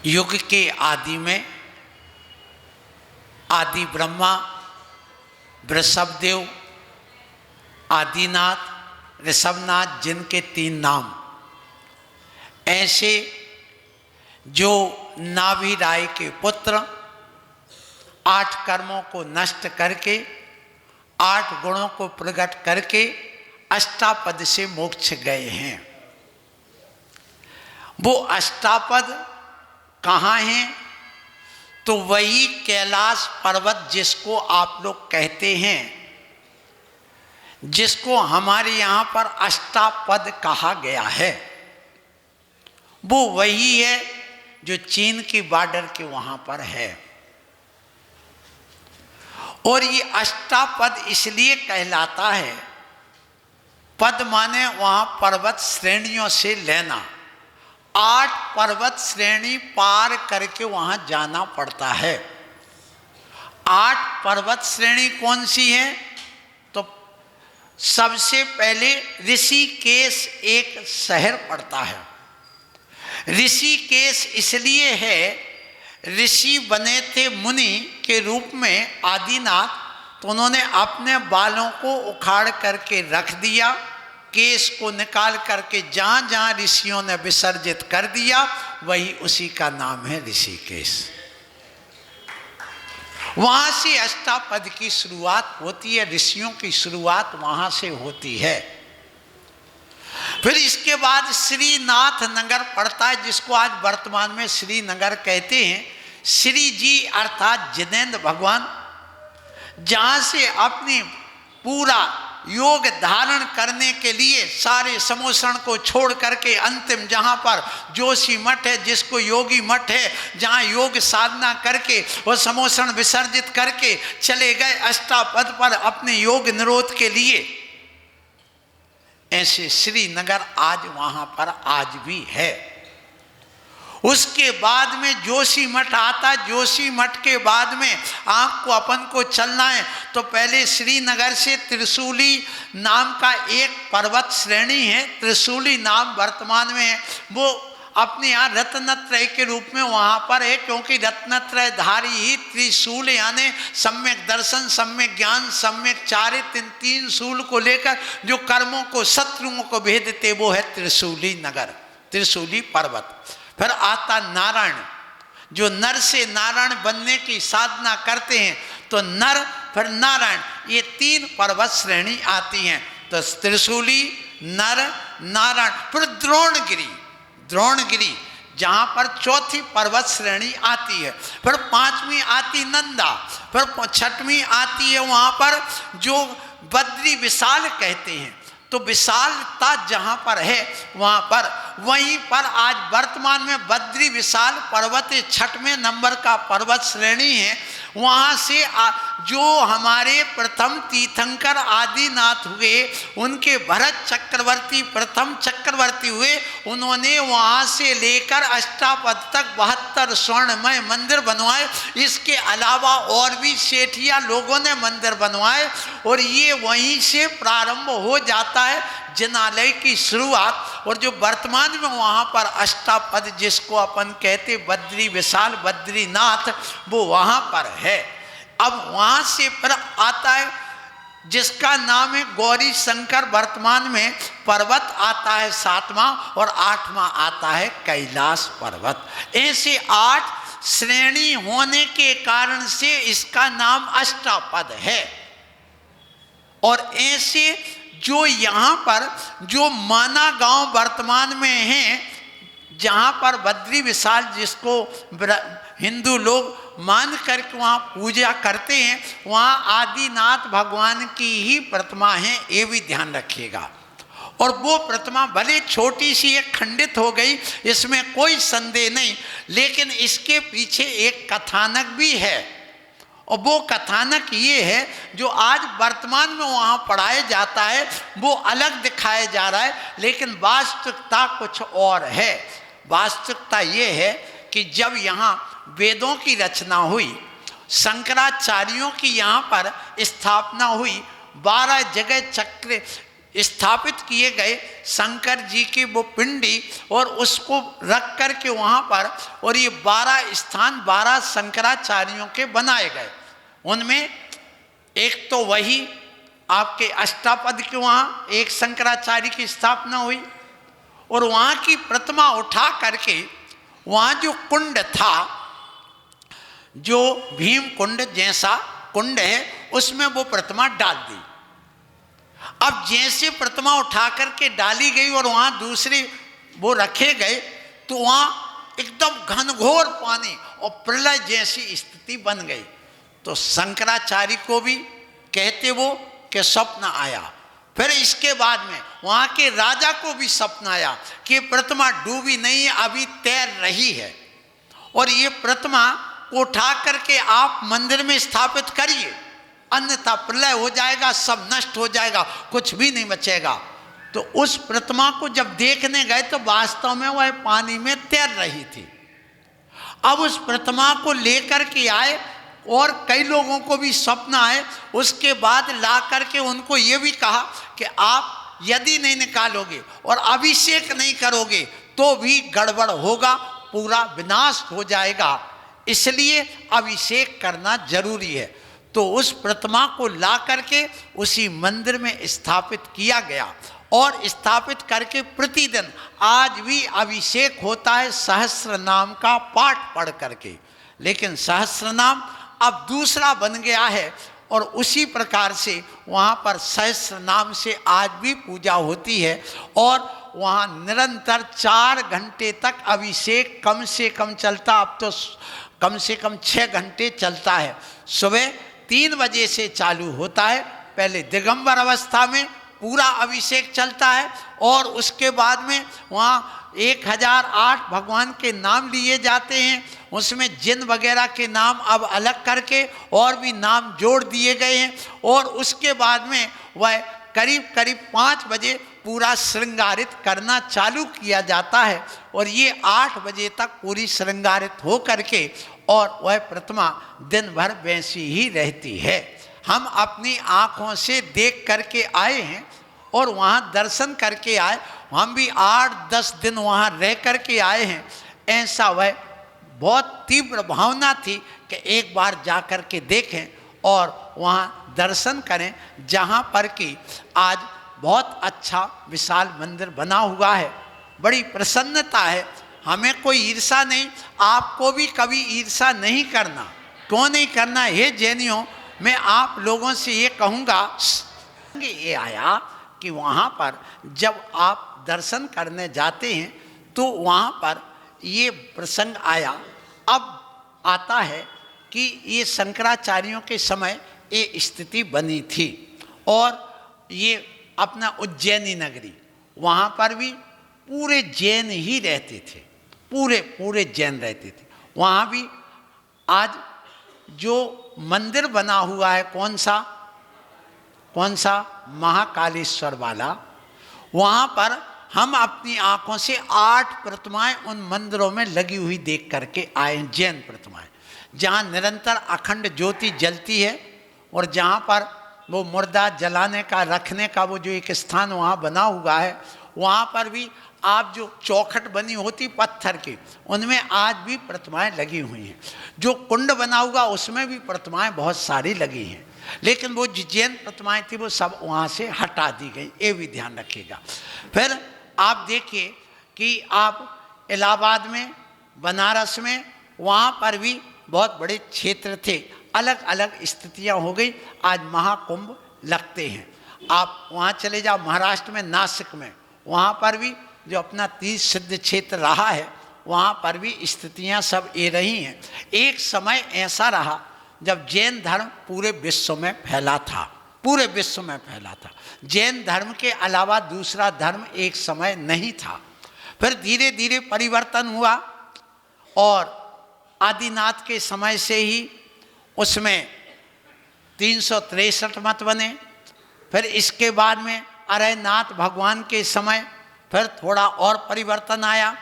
युग के आदि में आदि ब्रह्मा, वृषभदेव, आदिनाथ, ऋषभनाथ, जिनके 3 नाम, ऐसे जो नाभि राय के पुत्र 8 कर्मों को नष्ट करके 8 गुणों को प्रकट करके अष्टापद से मोक्ष गए हैं। वो अष्टापद कहाँ हैं? तो वही कैलाश पर्वत जिसको आप लोग कहते हैं, जिसको हमारे यहाँ पर अष्टापद कहा गया है, वो वही है जो चीन की बॉर्डर के वहाँ पर है। और ये अष्टापद इसलिए कहलाता है, पद माने वहाँ पर्वत श्रेणियों से लेना, 8 पर्वत श्रेणी पार करके वहाँ जाना पड़ता है। 8 पर्वत श्रेणी कौन सी है? तो सबसे पहले ऋषिकेश एक शहर पड़ता है। ऋषिकेश इसलिए है, ऋषि बने थे मुनि के रूप में आदिनाथ, तो उन्होंने अपने बालों को उखाड़ करके रख दिया, केश को निकाल करके जहाँ जहाँ ऋषियों ने विसर्जित कर दिया, वही उसी का नाम है ऋषिकेश। वहाँ से अष्टापद की शुरुआत होती है, ऋषियों की शुरुआत वहाँ से होती है। फिर इसके बाद श्रीनाथ नगर पड़ता है, जिसको आज वर्तमान में श्रीनगर कहते हैं। श्री जी अर्थात जिनेंद्र भगवान, जहाँ से अपनी पूरा योग धारण करने के लिए सारे समोषण को छोड़ करके अंतिम जहाँ पर जोशी मठ है, जिसको योगी मठ है, जहाँ योग साधना करके वो समोषण विसर्जित करके चले गए अष्टापद पर अपने योग निरोध के लिए। ऐसे श्रीनगर आज वहाँ पर आज भी है। उसके बाद में जोशी मठ आता। जोशी मठ के बाद में आँख को अपन को चलना है तो पहले श्रीनगर से त्रिशूली नाम का एक पर्वत श्रेणी है, त्रिशूली नाम वर्तमान में है। वो अपने यहाँ रत्नत्रय के रूप में वहाँ पर है, क्योंकि रत्नत्रय धारी ही त्रिशूल यानी सम्यक दर्शन, सम्यक ज्ञान, सम्यक चारित्र, इन 3 शूल को लेकर जो कर्मों को, शत्रुओं को भेदते, वो है त्रिशूली नगर, त्रिशूली पर्वत। फिर आता नारायण, जो नर से नारायण बनने की साधना करते हैं, तो नर फिर नारायण, ये 3 पर्वत श्रेणी आती हैं। तो त्रिशूली, नर, नारायण। फिर द्रोणगिरी, द्रोणगिरी जहाँ पर 4थी पर्वत श्रेणी आती है। फिर 5वीं आती नंदा, फिर 6वीं आती है वहाँ पर जो बद्री विशाल कहते हैं। तो विशालता जहाँ पर है वहाँ पर, वहीं पर आज वर्तमान में बद्री विशाल पर्वत 6वें नंबर का पर्वत श्रेणी है। वहाँ से जो हमारे प्रथम तीर्थंकर आदिनाथ हुए, उनके भरत चक्रवर्ती प्रथम चक्रवर्ती हुए, उन्होंने वहाँ से लेकर अष्टापद तक 72 स्वर्णमय मंदिर बनवाए। इसके अलावा और भी सेठिया लोगों ने मंदिर बनवाए और ये वहीं से प्रारंभ हो जाता है जिनालय की शुरुआत। और जो वर्तमान में वहाँ पर अष्टापद जिसको अपन कहते बद्री विशाल, बद्रीनाथ, वो वहाँ पर है। अब वहाँ से फिर आता है जिसका नाम है गौरी शंकर, वर्तमान में पर्वत आता है 7वां, और 8वां आता है कैलाश पर्वत। ऐसे 8 श्रेणी होने के कारण से इसका नाम अष्टापद है। और ऐसे जो यहाँ पर जो माना गांव वर्तमान में है, जहाँ पर बद्री विशाल जिसको हिंदू लोग मान करके वहाँ पूजा करते हैं, वहाँ आदिनाथ भगवान की ही प्रतिमा है, ये भी ध्यान रखिएगा। और वो प्रतिमा भले छोटी सी एक खंडित हो गई, इसमें कोई संदेह नहीं, लेकिन इसके पीछे एक कथानक भी है। और वो कथानक ये है जो आज वर्तमान में वहाँ पढ़ाया जाता है, वो अलग दिखाया जा रहा है, लेकिन वास्तविकता कुछ और है। वास्तविकता ये है कि जब यहाँ वेदों की रचना हुई, शंकराचार्यों की यहाँ पर स्थापना हुई, 12 जगह चक्र स्थापित किए गए शंकर जी की वो पिंडी और उसको रख कर के वहाँ पर, और ये 12 स्थान 12 शंकराचार्यों के बनाए गए। उनमें एक तो वही आपके अष्टापद के वहाँ एक शंकराचार्य की स्थापना हुई, और वहाँ की प्रतिमा उठा करके वहाँ जो कुंड था, जो भीम कुंड जैसा कुंड है, उसमें वो प्रतिमा डाल दी। अब जैसे प्रतिमा उठा करके डाली गई और वहाँ दूसरे वो रखे गए, तो वहाँ एकदम घनघोर पानी और प्रलय जैसी स्थिति बन गई। तो शंकराचार्य को भी कहते वो कि स्वप्न आया। फिर इसके बाद में वहाँ के राजा को भी स्वप्न आया कि प्रतिमा डूबी नहीं है, अभी तैर रही है, और ये प्रतिमा को उठा करके आप मंदिर में स्थापित करिए, अन्यथा प्रलय हो जाएगा, सब नष्ट हो जाएगा, कुछ भी नहीं बचेगा। तो उस प्रतिमा को जब देखने गए तो वास्तव में वह पानी में तैर रही थी। अब उस प्रतिमा को लेकर के आए और कई लोगों को भी स्वप्न आए। उसके बाद ला करके उनको ये भी कहा कि आप यदि नहीं निकालोगे और अभिषेक नहीं करोगे तो भी गड़बड़ होगा, पूरा विनाश हो जाएगा, इसलिए अभिषेक करना जरूरी है। तो उस प्रतिमा को ला करके उसी मंदिर में स्थापित किया गया, और स्थापित करके प्रतिदिन आज भी अभिषेक होता है सहस्र नाम का पाठ पढ़ करके। लेकिन सहस्र नाम अब दूसरा बन गया है, और उसी प्रकार से वहाँ पर सहस्र नाम से आज भी पूजा होती है, और वहाँ निरंतर 4 घंटे तक अभिषेक कम से कम चलता, अब तो कम से कम 6 घंटे चलता है। सुबह 3 बजे से चालू होता है, पहले दिगंबर अवस्था में पूरा अभिषेक चलता है, और उसके बाद में वहाँ 1008 भगवान के नाम लिए जाते हैं। उसमें जिन वगैरह के नाम अब अलग करके और भी नाम जोड़ दिए गए हैं, और उसके बाद में वह करीब करीब 5 बजे पूरा श्रृंगारित करना चालू किया जाता है, और ये 8 बजे तक पूरी श्रृंगारित हो करके और वह प्रतिमा दिन भर वैसी ही रहती है। हम अपनी आँखों से देख करके आए हैं और वहाँ दर्शन करके आए, हम भी 8-10 दिन वहाँ रह करके आए हैं। ऐसा वह बहुत तीव्र भावना थी कि एक बार जा कर के देखें और वहाँ दर्शन करें, जहाँ पर कि आज बहुत अच्छा विशाल मंदिर बना हुआ है। बड़ी प्रसन्नता है, हमें कोई ईर्षा नहीं, आपको भी कभी ईर्षा नहीं करना। क्यों नहीं करना? हे जैनियों, मैं आप लोगों से ये कहूँगा, ये आया कि वहाँ पर जब आप दर्शन करने जाते हैं तो वहाँ पर ये प्रसंग आया। अब आता है कि ये शंकराचार्यों के समय ये स्थिति बनी थी, और ये अपना उज्जैनी नगरी, वहाँ पर भी पूरे जैन ही रहते थे, पूरे जैन रहते थे। वहाँ भी आज जो मंदिर बना हुआ है, कौन सा महाकालेश्वर वाला, वहाँ पर हम अपनी आँखों से 8 प्रतिमाएं उन मंदिरों में लगी हुई देख करके आए हैं, जैन प्रतिमाएं, जहाँ निरंतर अखंड ज्योति जलती है, और जहाँ पर वो मुर्दा जलाने का रखने का वो जो एक स्थान वहाँ बना हुआ है, वहाँ पर भी आप जो चौखट बनी होती पत्थर की, उनमें आज भी प्रतिमाएं लगी हुई हैं। जो कुंड बना हुआ उसमें भी प्रतिमाएं बहुत सारी लगी हैं, लेकिन वो जैन प्रतिमाएं थी वो सब वहाँ से हटा दी गई, ये भी ध्यान रखिएगा। फिर आप देखिए कि आप इलाहाबाद में, बनारस में, वहाँ पर भी बहुत बड़े क्षेत्र थे, अलग अलग स्थितियाँ हो गई। आज महाकुंभ लगते हैं, आप वहाँ चले जाओ महाराष्ट्र में, नासिक में, वहाँ पर भी जो अपना 30 सिद्ध क्षेत्र रहा है, वहाँ पर भी स्थितियाँ सब ये रही हैं। एक समय ऐसा रहा जब जैन धर्म पूरे विश्व में फैला था, पूरे विश्व में फैला था। जैन धर्म के अलावा दूसरा धर्म एक समय नहीं था। फिर धीरे धीरे परिवर्तन हुआ, और आदिनाथ के समय से ही उसमें 363 मत बने। फिर इसके बाद में अरयनाथ भगवान के समय फिर थोड़ा और परिवर्तन आया।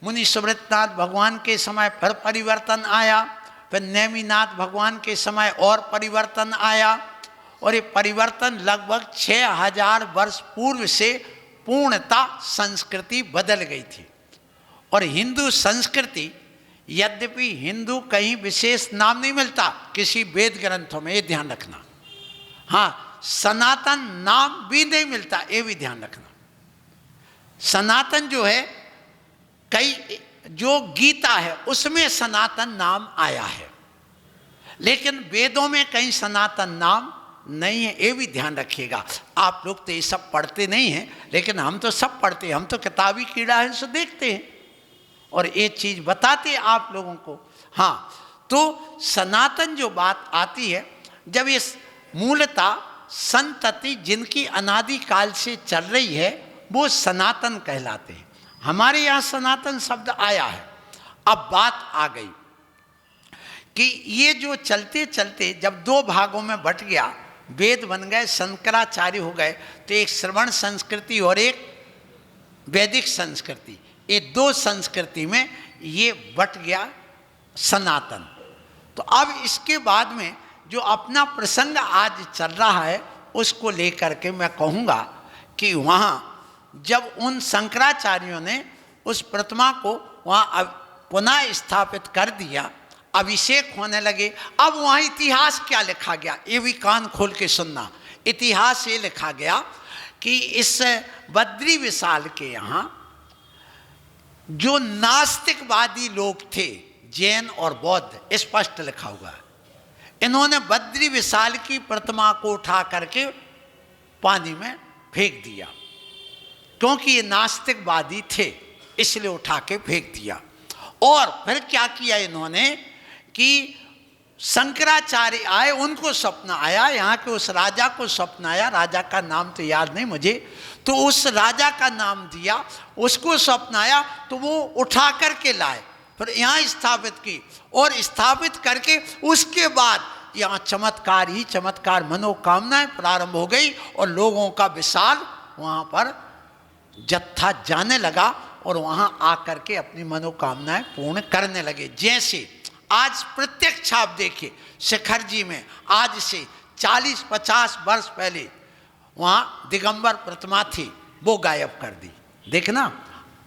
मुनि सुब्रतनाथ भगवान के समय फिर परिवर्तन आया। फिर नेमिनाथ भगवान के समय और परिवर्तन आया, और ये परिवर्तन लगभग 6000 वर्ष पूर्व से पूर्णता संस्कृति बदल गई थी। और हिंदू संस्कृति, यद्यपि हिंदू कहीं विशेष नाम नहीं मिलता किसी वेद ग्रंथों में, ये ध्यान रखना। हाँ, सनातन नाम भी नहीं मिलता, ये भी ध्यान रखना। सनातन जो है, कई जो गीता है उसमें सनातन नाम आया है, लेकिन वेदों में कहीं सनातन नाम नहीं है, ये भी ध्यान रखिएगा। आप लोग तो ये सब पढ़ते नहीं हैं, लेकिन हम तो सब पढ़ते हैं, हम तो किताबी कीड़ा है सो देखते हैं और ये चीज़ बताते हैं आप लोगों को। हाँ, तो सनातन जो बात आती है, जब ये मूलतः संतति जिनकी अनादि काल से चल रही है वो सनातन कहलाते हैं। हमारे यहाँ सनातन शब्द आया है। अब बात आ गई कि ये जो चलते चलते जब दो भागों में बट गया, वेद बन गए, शंकराचार्य हो गए, तो एक श्रवण संस्कृति और एक वैदिक संस्कृति, ये दो संस्कृति में ये बट गया सनातन। तो अब इसके बाद में जो अपना प्रसंग आज चल रहा है उसको लेकर के मैं कहूँगा कि वहाँ जब उन शंकराचार्यों ने उस प्रतिमा को वहाँ पुनः स्थापित कर दिया, अभिषेक होने लगे, अब वहाँ इतिहास क्या लिखा गया, ये भी कान खोल के सुनना। इतिहास ये लिखा गया कि इस बद्री विशाल के यहाँ जो नास्तिकवादी लोग थे, जैन और बौद्ध, स्पष्ट लिखा हुआ है, इन्होंने बद्री विशाल की प्रतिमा को उठा करके पानी में फेंक दिया, क्योंकि ये नास्तिकवादी थे इसलिए उठा के फेंक दिया। और फिर क्या किया इन्होंने कि शंकराचार्य आए, उनको स्वप्न आया, यहाँ के उस राजा को स्वप्न आया, राजा का नाम तो याद नहीं मुझे, तो उस राजा का नाम दिया, उसको स्वप्न आया तो वो उठा करके लाए, फिर यहाँ स्थापित की, और स्थापित करके उसके बाद यहाँ चमत्कार ही चमत्कार, मनोकामनाएं प्रारंभ हो गई और लोगों का विशाल वहाँ पर जत्था जाने लगा और वहाँ आकर के अपनी मनोकामनाएं पूर्ण करने लगे। जैसे आज प्रत्यक्ष आप देखिए, शिखर जी में आज से 40-50 वर्ष पहले वहाँ दिगंबर प्रतिमा थी, वो गायब कर दी, देखना,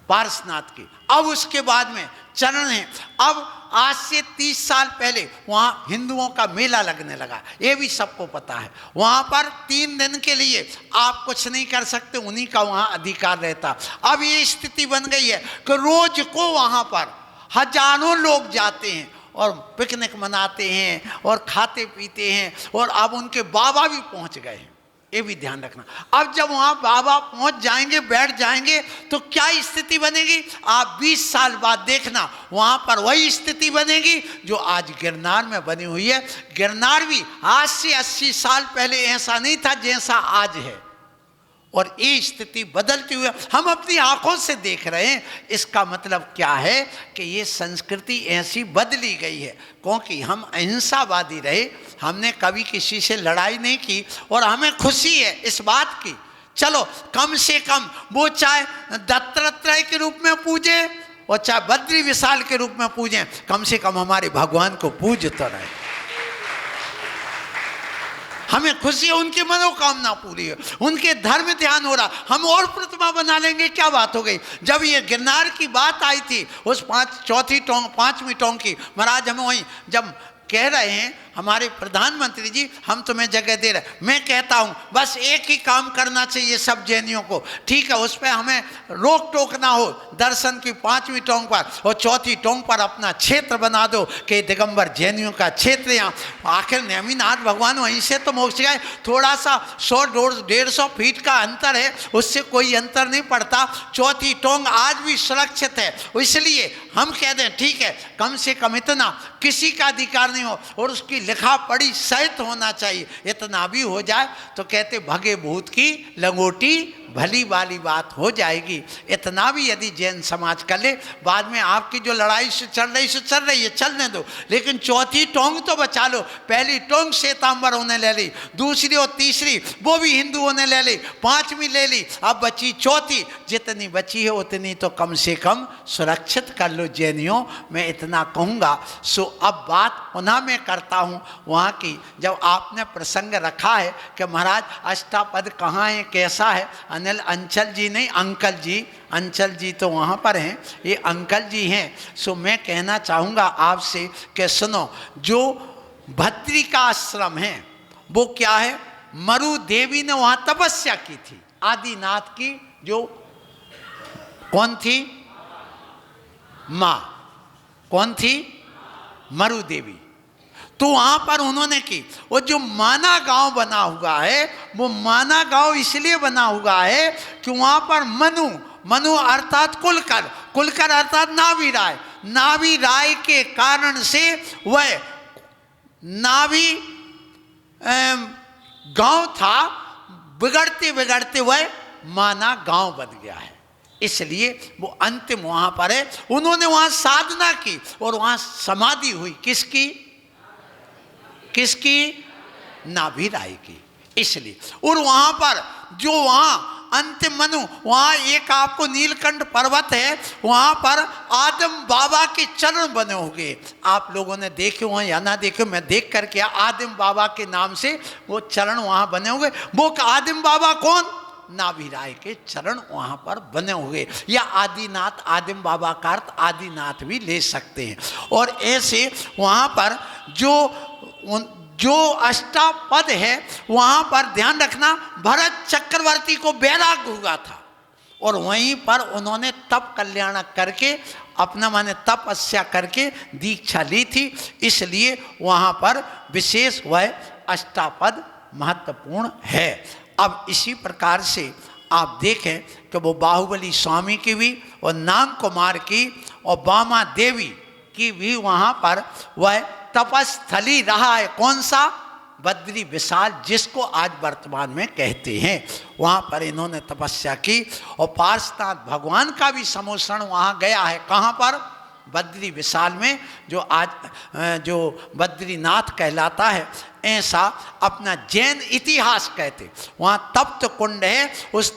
पारसनाथ की। अब उसके बाद में चरण है, अब आज से 30 साल पहले वहाँ हिंदुओं का मेला लगने लगा, ये भी सबको पता है। वहाँ पर 3 दिन के लिए आप कुछ नहीं कर सकते, उन्हीं का वहाँ अधिकार रहता। अब ये स्थिति बन गई है कि रोज को वहाँ पर हजारों लोग जाते हैं और पिकनिक मनाते हैं और खाते पीते हैं, और अब उनके बाबा भी पहुँच गए हैं, ये भी ध्यान रखना। अब जब वहाँ बाबा पहुँच जाएंगे, बैठ जाएंगे, तो क्या स्थिति बनेगी, आप 20 साल बाद देखना, वहाँ पर वही स्थिति बनेगी जो आज गिरनार में बनी हुई है। गिरनार भी आज से 80 साल पहले ऐसा नहीं था जैसा आज है, और ये स्थिति बदलती हुई हम अपनी आंखों से देख रहे हैं। इसका मतलब क्या है कि ये संस्कृति ऐसी बदली गई है, क्योंकि हम अहिंसावादी रहे, हमने कभी किसी से लड़ाई नहीं की, और हमें खुशी है इस बात की, चलो कम से कम वो चाहे दत्तात्रेय के रूप में पूजे और चाहे बद्री विशाल के रूप में पूजें, कम से कम हमारे भगवान को पूज तो रहे। हमें खुशी है, उनकी मनोकामना पूरी है, उनके धर्म ध्यान हो रहा, हम और प्रतिमा बना लेंगे, क्या बात हो गई। जब ये गिरनार की बात आई थी, उस 5वीं टोंक की, महाराज हमें वहीं जब कह रहे हैं हमारे प्रधानमंत्री जी, हम तुम्हें जगह दे रहे, मैं कहता हूं बस एक ही काम करना चाहिए सब जैनियों को, ठीक है, उस पर हमें रोक टोक ना हो, दर्शन की 5वीं टोंक पर और 4थी टोंक पर अपना क्षेत्र बना दो कि दिगंबर जैनियों का क्षेत्र। यहाँ आखिर नेमिनाथ भगवान वहीं से तो मोक्ष गए, थोड़ा सा 100-150 फीट का अंतर है, उससे कोई अंतर नहीं पड़ता। 4थी टोंक आज भी सुरक्षित है, इसलिए हम कह दें ठीक है, कम से कम इतना किसी का अधिकार नहीं हो और उसकी लिखा पढ़ी सहित होना चाहिए, इतना भी हो जाए तो कहते भगे भूत की लंगोटी भली वाली बात हो जाएगी। इतना भी यदि जैन समाज कर ले, बाद में आपकी जो लड़ाई से चल रही है चलने दो, लेकिन चौथी टोंग तो बचा लो। पहली टोंग श्वेतांबर ने ले ली, दूसरी और तीसरी वो भी हिंदुओं ने ले ली, पांचवी ले ली, अब बची चौथी। जितनी बची है उतनी तो कम से कम सुरक्षित कर लो जैनियों, मैं इतना कहूँगा। सो अब बात पुनः मैं करता हूँ वहाँ की। जब आपने प्रसंग रखा है कि महाराज अष्टापद कहाँ है, कैसा है, अनिल अंचल जी नहीं अंकल जी, अंचल जी तो वहाँ पर हैं, ये अंकल जी हैं। सो मैं कहना चाहूँगा आपसे कि सुनो, जो भद्री का आश्रम है वो क्या है, मरु देवी ने वहाँ तपस्या की थी, आदिनाथ की जो कौन थी, माँ कौन थी, मरु देवी। तो वहाँ पर उन्होंने की, वो जो माना गांव बना हुआ है वो माना गांव इसलिए बना हुआ है कि वहाँ पर मनु अर्थात कुलकर अर्थात नाभि राय, नाभि राय के कारण से वह नाभि गांव था, बिगड़ते बिगड़ते वह माना गांव बन गया है। इसलिए वो अंतिम वहाँ पर है। उन्होंने वहाँ साधना की और वहाँ समाधि हुई, किसकी, नाभि राय की। इसलिए और वहाँ पर जो वहाँ अंतिम मनु, वहाँ एक आपको नीलकंठ पर्वत है, वहाँ पर आदम बाबा के चरण बने होंगे। आप लोगों ने देखे हुए या ना देखे, मैं देख करके आदम बाबा के नाम से वो चरण वहाँ बने होंगे। वो आदम बाबा कौन, नाभि राय के चरण वहाँ पर बने हुए, या आदिनाथ, आदिम बाबा का अर्थ आदिनाथ भी ले सकते हैं। और ऐसे वहाँ पर जो अष्टापद है वहाँ पर ध्यान रखना, भरत चक्रवर्ती को वैराग्य हुआ था और वहीं पर उन्होंने तप कल्याणक करके अपना माने तपस्या करके दीक्षा ली थी। इसलिए वहाँ पर विशेष वह अष्टापद महत्वपूर्ण है। अब इसी प्रकार से आप देखें कि वो बाहुबली स्वामी की भी और नाग कुमार की और बामा देवी की भी वहाँ पर वह तपस्थली रहा है। कौन सा, बद्री विशाल, जिसको आज वर्तमान में कहते हैं। वहाँ पर इन्होंने तपस्या की और पार्श्वनाथ भगवान का भी समोषण वहाँ गया है। कहाँ पर, बद्री विशाल में, जो आज जो बद्रीनाथ कहलाता है, ऐसा अपना जैन इतिहास कहते। वहाँ तप्त कुंड है, उस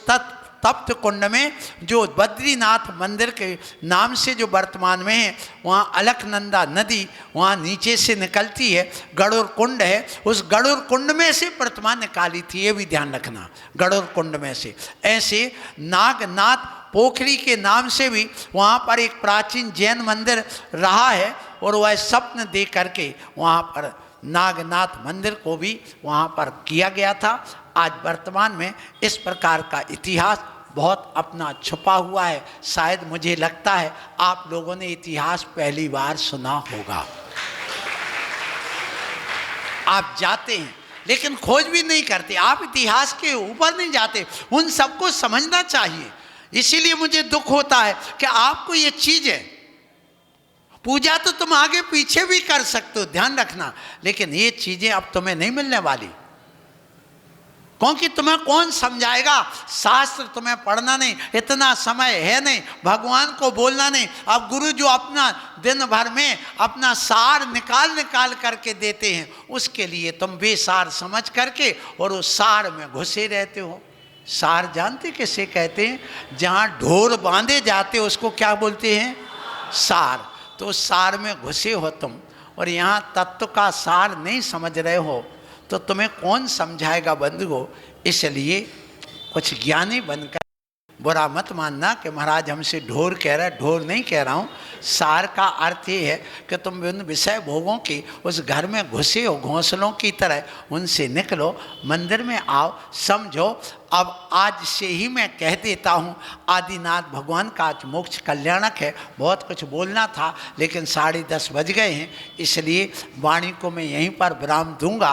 तप्त कुंड में जो बद्रीनाथ मंदिर के नाम से जो वर्तमान में है, वहाँ अलकनंदा नदी वहाँ नीचे से निकलती है, गरुड़ कुंड है, उस गरुड़ कुंड में से प्रतिमा निकाली थी, ये भी ध्यान रखना, गरुड़ कुंड में से। ऐसे नागनाथ पोखरी के नाम से भी वहाँ पर एक प्राचीन जैन मंदिर रहा है और वह स्वप्न दे करके वहाँ पर नागनाथ मंदिर को भी वहाँ पर किया गया था। आज वर्तमान में इस प्रकार का इतिहास बहुत अपना छुपा हुआ है। शायद मुझे लगता है आप लोगों ने इतिहास पहली बार सुना होगा। आप जाते हैं लेकिन खोज भी नहीं करते, आप इतिहास के ऊपर नहीं जाते, उन सबको समझना चाहिए। इसीलिए मुझे दुख होता है कि आपको ये चीज़ें, पूजा तो तुम आगे पीछे भी कर सकते हो, ध्यान रखना, लेकिन ये चीज़ें अब तुम्हें नहीं मिलने वाली, क्योंकि तुम्हें कौन समझाएगा। शास्त्र तुम्हें पढ़ना नहीं, इतना समय है नहीं, भगवान को बोलना नहीं। अब गुरु जो अपना दिन भर में अपना सार निकाल करके देते हैं, उसके लिए तुम बेसार समझ करके और उस सार में घुसे रहते हो। सार जानते किसे कहते हैं, जहाँ ढोर बांधे जाते उसको क्या बोलते हैं, सार। तो सार में घुसे हो तुम और यहाँ तत्व का सार नहीं समझ रहे हो, तो तुम्हें कौन समझाएगा बंधुओं। इसलिए कुछ ज्ञानी बनकर, बुरा मत मानना कि महाराज हमसे ढोर कह रहा है, ढोर नहीं कह रहा हूँ। सार का अर्थ ये है कि तुम उन विषय भोगों की उस घर में घुसे हो, घोंसलों की तरह, उनसे निकलो, मंदिर में आओ, समझो। अब आज से ही मैं कह देता हूँ, आदिनाथ भगवान का आज मोक्ष कल्याणक है। बहुत कुछ बोलना था लेकिन 10:30 बज गए हैं, इसलिए वाणी को मैं यहीं पर विराम दूंगा।